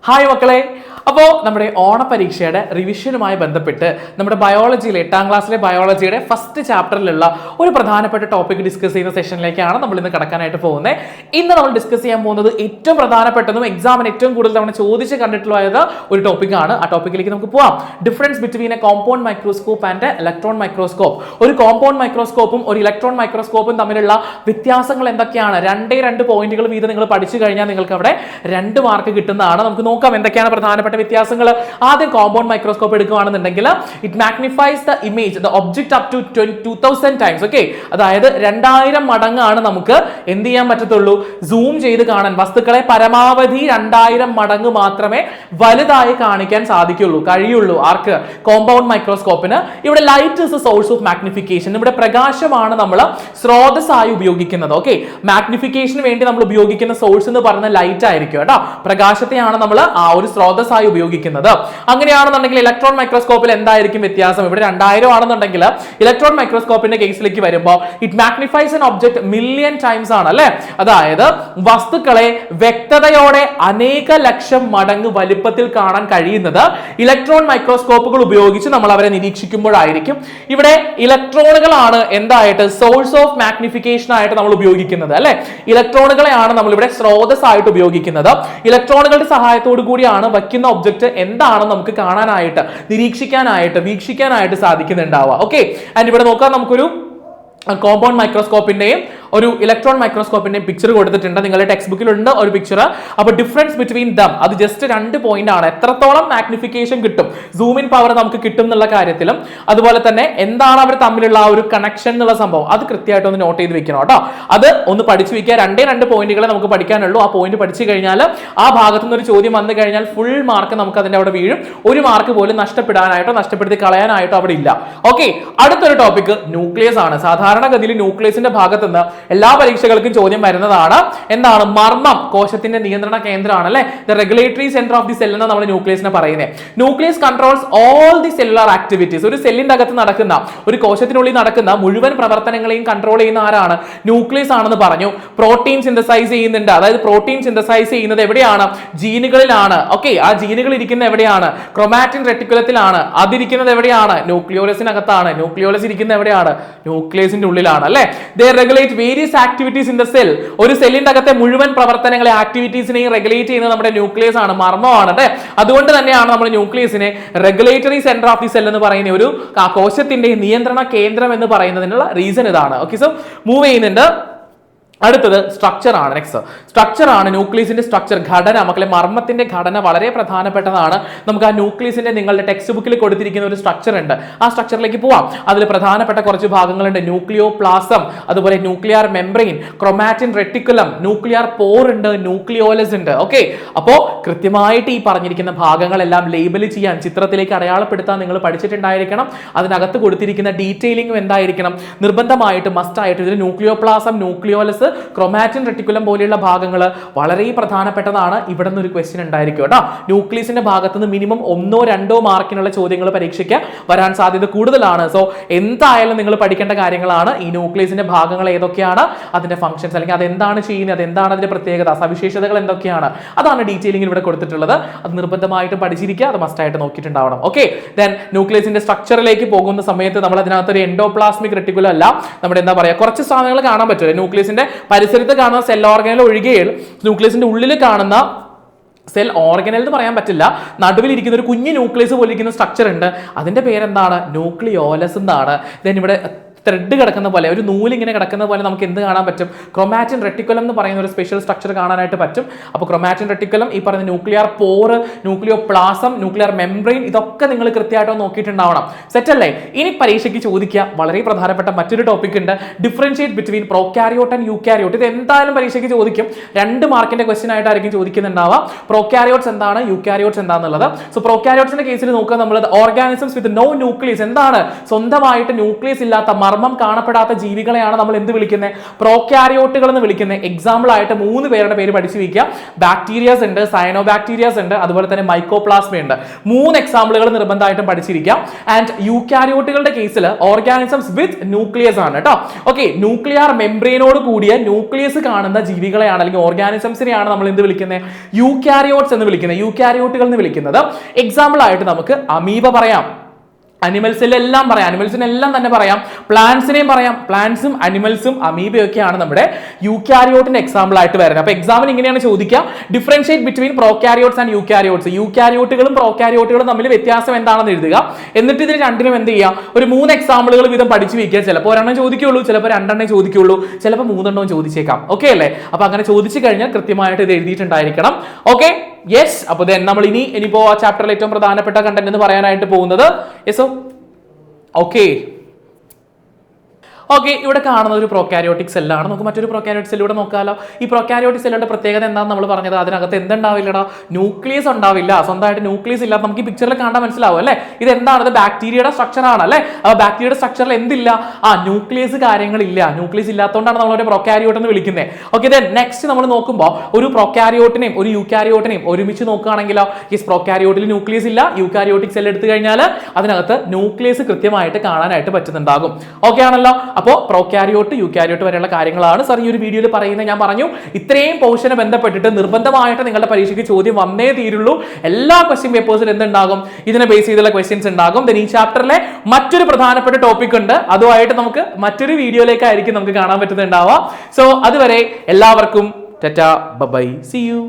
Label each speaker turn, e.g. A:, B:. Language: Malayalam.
A: ഹായ് മക്കളെ. അപ്പോൾ നമ്മുടെ ഓണപരീക്ഷയുടെ റിവിഷനുമായി ബന്ധപ്പെട്ട് നമ്മുടെ ബയോളജിയിലെ 8ാം ക്ലാസ്സിലെ ബയോളജിയുടെ ഫസ്റ്റ് ചാപ്റ്ററിലുള്ള ഒരു പ്രധാനപ്പെട്ട ടോപ്പിക് ഡിസ്കസ് ചെയ്യുന്ന സെഷനിലേക്കാണ് നമ്മൾ ഇന്ന് കടക്കാനായിട്ട് പോകുന്നത്. ഇന്ന് നമ്മൾ ഡിസ്കസ് ചെയ്യാൻ പോകുന്നത് ഏറ്റവും പ്രധാനപ്പെട്ടതും എക്സാമിന് ഏറ്റവും കൂടുതൽ തവണ ചോദിച്ച് കണ്ടിട്ടുള്ളത് ഒരു ടോപ്പിക്കാണ്. ആ ടോപ്പിക്കിലേക്ക് നമുക്ക് പോവാം. Difference between A compound microscope and electron microscope. ഒരു കോമ്പൗണ്ട് മൈക്രോസ്കോപ്പും ഒരു ഇലക്ട്രോൺ മൈക്രോസ്കോപ്പും തമ്മിലുള്ള വ്യത്യാസങ്ങൾ എന്തൊക്കെയാണ്? രണ്ട് പോയിന്റുകൾ വീതം നിങ്ങൾ പഠിച്ചു കഴിഞ്ഞാൽ നിങ്ങൾക്ക് അവിടെ 2 മാർക്ക് കിട്ടുന്നതാണ്. നമുക്ക് നോക്കാം എന്തൊക്കെയാണ് പ്രധാനപ്പെട്ട വ്യത്യാസങ്ങൾ. ആദ്യം കോമ്പൗണ്ട് മൈക്രോസ്കോപ്പ് എടുക്കുകയാണെന്നുണ്ടെങ്കിൽ it magnifies the image the object up to 2000 times. Okay, അതായത് 2000 മടങ്ങാണ് നമുക്ക് എന്ത് ചെയ്യാൻ പറ്റത്തുള്ളൂ? സൂം ചെയ്ത് കാണാൻ. വസ്തുക്കളെ പരമാവധി 2000 മടങ്ങ് മാത്രമേ വലുതായി കാണിക്കാൻ കഴിയുള്ളൂ. ആർക്ക്? കോമ്പൗണ്ട് മൈക്രോസ്കോപ്പിന്. ഇവിടെ light is A source of magnification. ഇവിടെ പ്രകാശമാണ് നമ്മൾ സ്രോതസ്സായി ഉപയോഗിക്കുന്നത്. ഓക്കെ, മാഗ്നിഫിക്കേഷന് വേണ്ടി നമ്മൾ ഉപയോഗിക്കുന്ന സോഴ്സ് എന്ന് പറയുന്നത് ലൈറ്റ് ആയിരിക്കും കേട്ടോ. പ്രകാശത്തെയാണ് നമ്മൾ ആ ഒരു സ്രോതസ്സായി ഉപയോഗിക്കുന്നത്. അങ്ങനെയാണെന്നുണ്ടെങ്കിൽ ഇലക്ട്രോൺ മൈക്രോസ്കോപ്പിൽ എന്തായിരിക്കും വ്യത്യാസം? ഇവിടെ 2000 ആണെന്നുണ്ടെങ്കിൽ ഇലക്ട്രോൺ മൈക്രോസ്കോപ്പിന്റെ കേസിലേക്ക് വരുമ്പോൾ it magnifies an object million times ആണ് അല്ലെ. അതായത് വസ്തുക്കളെ വ്യക്തതയോടെ അനേക ലക്ഷം മടങ്ങ് വലിപ്പത്തിൽ കാണാൻ കഴിയുന്നത് ഇലക്ട്രോൺ മൈക്രോസ്കോപ്പുകൾ ഉപയോഗിച്ച് നമ്മൾ അവരെ നിരീക്ഷിക്കുമ്പോഴായിരിക്കും. ഇവിടെ ഇലക്ട്രോണുകളാണ് എന്തായിട്ട് സോഴ്സ് ഓഫ് മാഗ്നിഫിക്കേഷൻ ആയിട്ട് നമ്മൾ ഉപയോഗിക്കുന്നത് അല്ലെ. ഇലക്ട്രോണുകളെയാണ് നമ്മൾ ഇവിടെ സ്രോതസ്സായിട്ട് ഉപയോഗിക്കുന്നത്. ഇലക്ട്രോണുകളുടെ സഹായത്തോടു കൂടിയാണ് വയ്ക്കുന്ന ഒബ്ജക്റ്റ് എന്താണെന്ന് നമുക്ക് കാണാനായിട്ട്, നിരീക്ഷിക്കാനായിട്ട്, വീക്ഷിക്കാനായിട്ട് സാധിക്കുന്നുണ്ടാവുക. ഓക്കെ, ആൻഡ് ഇവിടെ നോക്കാം, നമുക്കൊരു കോമ്പൗണ്ട് മൈക്രോസ്കോപ്പിന്റെയും ഒരു ഇലക്ട്രോൺ മൈക്രോസ്കോപ്പിന്റെയും പിക്ചർ കൊടുത്തിട്ടുണ്ട്. നിങ്ങളുടെ ടെക്സ്റ്റ് ബുക്കിലുണ്ട് ഒരു പിക്ചർ. അപ്പോൾ ഡിഫറൻസ് ബിറ്റ്വീൻ ദം അത് ജസ്റ്റ് 2 പോയിന്റ് ആണ്. എത്രത്തോളം മാഗ്നിഫിക്കേഷൻ കിട്ടും, സൂം ഇൻ പവർ നമുക്ക് കിട്ടും എന്നുള്ള കാര്യത്തിലും അതുപോലെ തന്നെ എന്താണ് അവർ തമ്മിലുള്ള ആ ഒരു കണക്ഷൻ എന്നുള്ള സംഭവം അത് കൃത്യമായിട്ട് ഒന്ന് നോട്ട് ചെയ്ത് വെക്കണം കേട്ടോ. അത് ഒന്ന് പഠിച്ചു വെക്കുക. 2 പോയിന്റുകളെ നമുക്ക് പഠിക്കാനുള്ളൂ. ആ പോയിന്റ് പഠിച്ചു കഴിഞ്ഞാൽ ആ ഭാഗത്തു നിന്ന് ഒരു ചോദ്യം വന്നു കഴിഞ്ഞാൽ ഫുൾ മാർക്ക് നമുക്ക് അതിന്റെ അവിടെ വീഴും. 1 മാർക്ക് പോലും നഷ്ടപ്പെടുത്തി കളയാനായിട്ടോ അവിടെ ഇല്ല. ഓക്കെ, അടുത്തൊരു ടോപ്പിക് ന്യൂക്ലിയസ് ആണ്. സാധാരണഗതിയിൽ ന്യൂക്ലിയസിന്റെ ഭാഗത്ത് നിന്ന് എല്ലാ പരീക്ഷകൾക്കും ചോദ്യം വരുന്നതാണ്. എന്താണ്? മർമ്മം കോശത്തിന്റെ നിയന്ത്രണ കേന്ദ്രമാണ് അല്ലെ. The regulatory centre of the cell എന്ന് നമ്മൾ ന്യൂക്ലിയസിനെ പറയുന്നത്. Nucleus controls all the cellular activities. ഒരു സെല്ലിന്റെ അകത്ത് നടക്കുന്ന, ഒരു കോശത്തിനുള്ളിൽ നടക്കുന്ന മുഴുവൻ പ്രവർത്തനങ്ങളെയും കൺട്രോൾ ചെയ്യുന്ന ആരാണ്? ന്യൂക്ലിയസ് ആണെന്ന് പറഞ്ഞു. പ്രോട്ടീൻ സിന്തസൈസ് ചെയ്യുന്നുണ്ട്. അതായത് പ്രോട്ടീൻ സിന്തസൈസ് ചെയ്യുന്നത് എവിടെയാണ്? ജീനുകളിലാണ്. ഓക്കെ, ആ ജീനുകൾ ഇരിക്കുന്ന എവിടെയാണ്? ക്രോമാറ്റിൻ റെറ്റിക്കുലത്തിലാണ്. അതിരിക്കുന്നത് എവിടെയാണ്? ന്യൂക്ലിയോലസിനകത്താണ്. ന്യൂക്ലിയോലസ് ഇരിക്കുന്ന എവിടെയാണ്? ന്യൂക്ലിയസിന്റെ ഉള്ളിലാണ് അല്ലെ. They regulate various activities in the cell. ഒരു സെല്ലിന്റെ അകത്തെ മുഴുവൻ പ്രവർത്തനങ്ങളെ, ആക്ടിവിറ്റീസിനെയും റെഗുലേറ്റ് ചെയ്യുന്നത് നമ്മുടെ ന്യൂക്ലിയസ് ആണ്, മർമ്മമാണ് അല്ലെ. അതുകൊണ്ട് തന്നെയാണ് നമ്മൾ ന്യൂക്ലിയസിനെ regulatory centre of the cell എന്ന് പറയുന്ന ഒരു കോശത്തിന്റെ നിയന്ത്രണ കേന്ദ്രം എന്ന് പറയുന്നതിനുള്ള റീസൺ ഇതാണ്. ഓക്കെ, സോ മൂവ് ചെയ്യുന്നുണ്ട്. അടുത്തത് സ്ട്രക്ചർ ആണ്. നെക്സ്റ്റ് സ്ട്രക്ചർ ആണ്. ന്യൂക്ലിയസിന്റെ സ്ട്രക്ചർ, ഘടന. മക്കളെ, മർമ്മത്തിന്റെ ഘടന വളരെ പ്രധാനപ്പെട്ടതാണ്. നമുക്ക് ആ ന്യൂക്ലിയസിന്റെ നിങ്ങളുടെ ടെക്സ്റ്റ് ബുക്കിൽ കൊടുത്തിരിക്കുന്ന ഒരു സ്ട്രക്ചർ ഉണ്ട്. ആ സ്ട്രക്ചറിലേക്ക് പോവാം. അതിൽ പ്രധാനപ്പെട്ട കുറച്ച് ഭാഗങ്ങളുണ്ട്. ന്യൂക്ലിയോപ്ലാസം, അതുപോലെ nuclear membrane, chromatin reticulum, nuclear pore ഉണ്ട്, ന്യൂക്ലിയോലസ് ഉണ്ട്. ഓക്കെ, അപ്പോൾ കൃത്യമായിട്ട് ഈ പറഞ്ഞിരിക്കുന്ന ഭാഗങ്ങളെല്ലാം ലേബൽ ചെയ്യാൻ, ചിത്രത്തിലേക്ക് അടയാളപ്പെടുത്താൻ നിങ്ങൾ പഠിച്ചിട്ടുണ്ടായിരിക്കണം. അതിനകത്ത് കൊടുത്തിരിക്കുന്ന ഡീറ്റെയിലിംഗും എന്തായിരിക്കണം? നിർബന്ധമായിട്ട് മസ്റ്റായിട്ട്. ഇതിൽ ന്യൂക്ലിയോപ്ലാസം, ന്യൂക്ലിയോലസ്, ക്രോമാറ്റിൻ റെറ്റിക്കുലം പോലെയുള്ള ഭാഗങ്ങൾ വളരെ പ്രധാനപ്പെട്ടതാണ്. ഇവിടെ നിന്ന് ഒരു ക്വസ്റ്റ്യൻ ഉണ്ടായിരിക്കും കേട്ടോ. ന്യൂക്ലിയസിന്റെ ഭാഗത്ത് നിന്ന് മിനിമം 1-2 മാർക്കിനുള്ള ചോദ്യങ്ങൾ പരീക്ഷയ്ക്ക് വരാൻ സാധ്യത കൂടുതലാണ്. സോ എന്തായാലും നിങ്ങൾ പഠിക്കേണ്ട കാര്യങ്ങളാണ്. ഈ ന്യൂക്ലിയസിന്റെ ഭാഗങ്ങൾ ഏതൊക്കെയാണ്, അതിന്റെ ഫംഗ്ഷൻസ്, അല്ലെങ്കിൽ അതെന്താണ് ചെയ്യുന്നത്, എന്താണ് അതിന്റെ പ്രത്യേകത, സവിശേഷതകൾ എന്തൊക്കെയാണ്, അതാണ് ഡീറ്റെയിലിംഗ് ഇവിടെ കൊടുത്തിട്ടുള്ളത്. അത് നിർബന്ധമായിട്ടും പഠിച്ചിരിക്കുക. അത് മസ്റ്റായിട്ട് നോക്കിയിട്ടുണ്ടാവണം. ഓക്കെ, ദെൻ ന്യൂക്ലിയസിന്റെ സ്ട്രക്ചറിലേക്ക് പോകുന്ന സമയത്ത് നമ്മൾ അതിനകത്ത് ഒരു എൻഡോപ്ലാസ്മിക് റെറ്റിക്കുലം അല്ല, നമ്മുടെ എന്താ പറയുക, കുറച്ച് സാധനങ്ങൾ കാണാൻ പറ്റില്ല. ന്യൂക്ലിയസിന്റെ പരിസരത്ത് കാണുന്ന സെൽ ഓർഗനൽ ഒഴികെ ന്യൂക്ലിയസിന്റെ ഉള്ളിൽ കാണുന്ന സെൽ ഓർഗനൽ എന്ന് പറയാൻ പറ്റില്ല, നടുവിൽ ഇരിക്കുന്ന ഒരു കുഞ്ഞു ന്യൂക്ലിയസ് പോലെ ഇരിക്കുന്ന സ്ട്രക്ചർ ഉണ്ട്. അതിന്റെ പേരെന്താണ്? ന്യൂക്ലിയോലസ് എന്നാണ്. ദെൻ ഇവിടെ ത്രെഡ് കിടക്കുന്ന പോലെ, ഒരു നൂലിങ്ങനെ കിടക്കുന്ന പോലെ നമുക്ക് എന്ത് കാണാൻ പറ്റും? ക്രോമാറ്റിൻ റെറ്റിക്കുലം എന്ന് പറയുന്ന ഒരു സ്പെഷ്യൽ സ്ട്രക്ചർ കാണാനായിട്ട് പറ്റും. അപ്പോൾ ക്രോമാറ്റിൻ റെറ്റിക്കുലം, ഈ പറയുന്ന ന്യൂക്ലിയർ പോറ്, ന്യൂക്ലിയോപ്ലാസം, ന്യൂക്ലിയർ മെംബ്രെയിൻ, ഇതൊക്കെ നിങ്ങൾ കൃത്യമായിട്ട് നോക്കിയിട്ടുണ്ടാവണം. സെറ്റ് അല്ലേ? ഇനി പരീക്ഷയ്ക്ക് ചോദിക്കുക വളരെ പ്രധാനപ്പെട്ട മറ്റൊരു ടോപ്പിക് ഉണ്ട്. Differentiate between prokaryote and eukaryote. ഇത് എന്തായാലും പരീക്ഷയ്ക്ക് ചോദിക്കും. 2 മാർക്കിന്റെ ക്വസ്റ്റ്യൻ ആയിട്ടായിരിക്കും ചോദിക്കുന്നുണ്ടാവുക. പ്രോകാരിയോട്ട്സ് എന്താണ്, യൂകാരിയോട്ട്സ് എന്താണെന്നുള്ളത്. സോ പ്രോകാരിയോട്ട്സിന്റെ കേസിൽ നോക്കുക, നമ്മൾ ഓർഗാനിസംസ് വിത്ത് നോ ന്യൂക്ലിയസ്. എന്താണ്? സ്വന്തമായിട്ട് ന്യൂക്ലിയസ് ഇല്ലാത്ത ചർമ്മം കാണപ്പെടാത്ത ജീവികളെയാണ് നമ്മൾ എന്ത് വിളിക്കുന്നത്? പ്രോക്യാരിയോട്ടുകൾ എന്ന് വിളിക്കുന്നത്. എക്സാമ്പിൾ ആയിട്ട് 3 പേരുടെ പേര് പഠിച്ചു വയ്ക്കുക. ബാക്ടീരിയാസ് ഉണ്ട്, സയനോബാക്ടീരിയാസ് ഉണ്ട്, അതുപോലെ തന്നെ മൈക്കോപ്ലാസ്മ ഉണ്ട്. 3 എക്സാമ്പിളുകൾ നിർബന്ധമായിട്ടും പഠിച്ചിരിക്കാം. ആൻഡ് യൂക്കാരിയോട്ടുകളുടെ കേസിൽ ഓർഗാനിസംസ് വിത്ത് ന്യൂക്ലിയസ് ആണ് കേട്ടോ. ഓക്കെ, ന്യൂക്ലിയർ മെംബ്രെയിനോട് കൂടിയ ന്യൂക്ലിയസ് കാണുന്ന ജീവികളെയാണ് അല്ലെങ്കിൽ ഓർഗാനിസംസിനെയാണ് നമ്മൾ എന്ത് വിളിക്കുന്നത്? യൂക്കാരിയോട്സ് എന്ന് വിളിക്കുന്നത്, യൂക്കാരിയോട്ടുകൾ എന്ന് വിളിക്കുന്നത്. എക്സാമ്പിൾ ആയിട്ട് നമുക്ക് അമീബ പറയാം, അനിമൽസിലെല്ലാം പറയാം, അനിമൽസിനെല്ലാം തന്നെ പറയാം, പ്ലാന്റ്സിനെയും പറയാം. പ്ലാന്റ്സും അനിമൽസും അമീബയൊക്കെയാണ് നമ്മുടെ യൂക്കാരിയോട്ടിന്റെ എക്സാമ്പിൾ ആയിട്ട് വരുന്നത്. അപ്പൊ എക്സാമിന് ഇങ്ങനെയാണ് ചോദിക്കുക, differentiate between prokaryotes and eukaryotes. യൂക്കാരിയോട്ടുകളും പ്രോക്യാരിയോട്ടുകളും തമ്മിൽ വ്യത്യാസം എന്താണെന്ന് എഴുതുക. എന്നിട്ട് ഇതിന് രണ്ടിനും എന്ത് ചെയ്യുക, ഒരു 3 എക്സാമ്പിളുകൾ വീതം പഠിച്ചു വയ്ക്കുക. ചിലപ്പോൾ 1 എണ്ണം ചോദിക്കുള്ളൂ, ചിലപ്പോൾ 2 എണ്ണം ചോദിക്കുള്ളൂ, ചിലപ്പോൾ 3 എണ്ണവും ചോദിച്ചേക്കാം. ഓക്കെ അല്ലേ? അപ്പൊ അങ്ങനെ ചോദിച്ചു കഴിഞ്ഞാൽ കൃത്യമായിട്ട് ഇത് എഴുതിയിട്ടുണ്ടായിരിക്കണം. Okay, yes. അപ്പൊ നമ്മൾ ഇനിയിപ്പോ ആ ചാപ്റ്ററിൽ ഏറ്റവും പ്രധാനപ്പെട്ട കണ്ടന്റ് എന്ന് പറയാനായിട്ട് പോകുന്നത് യെസ്. ഓക്കെ, ഇവിടെ കാണുന്ന ഒരു പ്രോകാരിയോട്ടിക് സെല്ലാണ്. നമുക്ക് മറ്റൊരു പ്രോകാരിയോട്ടിക് സെല്ലിലൂടെ നോക്കാമല്ലോ. ഈ പ്രോകാരിയോട്ടിക് സെല്ലുകളുടെ പ്രത്യേകത എന്താണെന്ന് നമ്മൾ പറഞ്ഞത്, അതിനകത്ത് എന്തുണ്ടാവില്ലടാ? ന്യൂക്ലിയസ് ഉണ്ടാവില്ല. സ്വന്തമായിട്ട് ന്യൂക്ലിയസ് ഇല്ലാത്ത നമുക്ക് ഈ പിക്ചറിൽ കാണാൻ മനസ്സിലാവും അല്ലേ? ഇത് എന്താണ്? ഇത് ബാക്ടീരിയയുടെ സ്ട്രക്ചർ ആണ് അല്ലേ? അപ്പോൾ ബാക്ടീരിയയുടെ സ്ട്രക്ചറിൽ എന്തില്ല? ന്യൂക്ലിയസ് കാര്യങ്ങളില്ല. ന്യൂക്ലിയസ് ഇല്ലാത്തതുകൊണ്ടാണ് നമ്മൾ ഒരു പ്രോകാരിയോട്ട് എന്ന് വിളിക്കുന്നത്. ഓക്കെ, ദെൻ നെക്സ്റ്റ് നമ്മൾ നോക്കുമ്പോൾ ഒരു പ്രോകാരിയോട്ടിനെയും ഒരു യൂക്കാരിയോട്ടിനെയും ഒരുമിച്ച് നോക്കുകയാണെങ്കിലോ, ഈ പ്രോകാരിയോട്ടിൽ ന്യൂക്ലിയസ് ഇല്ല. യൂക്കാരിയോട്ടിക് സെൽ എടുത്തു കഴിഞ്ഞാൽ അതിനകത്ത് ന്യൂക്ലിയസ് കൃത്യമായിട്ട് കാണാനായിട്ട് പറ്റുന്നുണ്ടാകും. ഓക്കെ ആണല്ലോ? അപ്പോൾ പ്രോകാരിയോട്ട് യൂക്കാരിയോട്ട് വരെയുള്ള കാര്യങ്ങളാണ് സാർ ഈ ഒരു വീഡിയോയിൽ പറയുന്നത്. ഞാൻ പറഞ്ഞു ഇത്രയും പോർഷനെ ബന്ധപ്പെട്ടിട്ട് നിർബന്ധമായിട്ട് നിങ്ങളുടെ പരീക്ഷയ്ക്ക് ചോദ്യം വന്നേ തീരുള്ളൂ. എല്ലാ ക്വസ്റ്റ്യൻ പേപ്പേഴ്സിൽ എന്തുണ്ടാകും? ഇതിനെ ബേസ് ചെയ്തുള്ള ക്വസ്റ്റ്യൻസ് ഉണ്ടാകും. ദെൻ ഈ ചാപ്റ്ററിലെ മറ്റൊരു പ്രധാനപ്പെട്ട ടോപ്പിക് ഉണ്ട്, അതുമായിട്ട് നമുക്ക് മറ്റൊരു വീഡിയോയിലേക്കായിരിക്കും നമുക്ക് കാണാൻ പറ്റുന്നുണ്ടാവുക. സോ അതുവരെ എല്ലാവർക്കും ടാറ്റാ, ബൈ, സീ യു.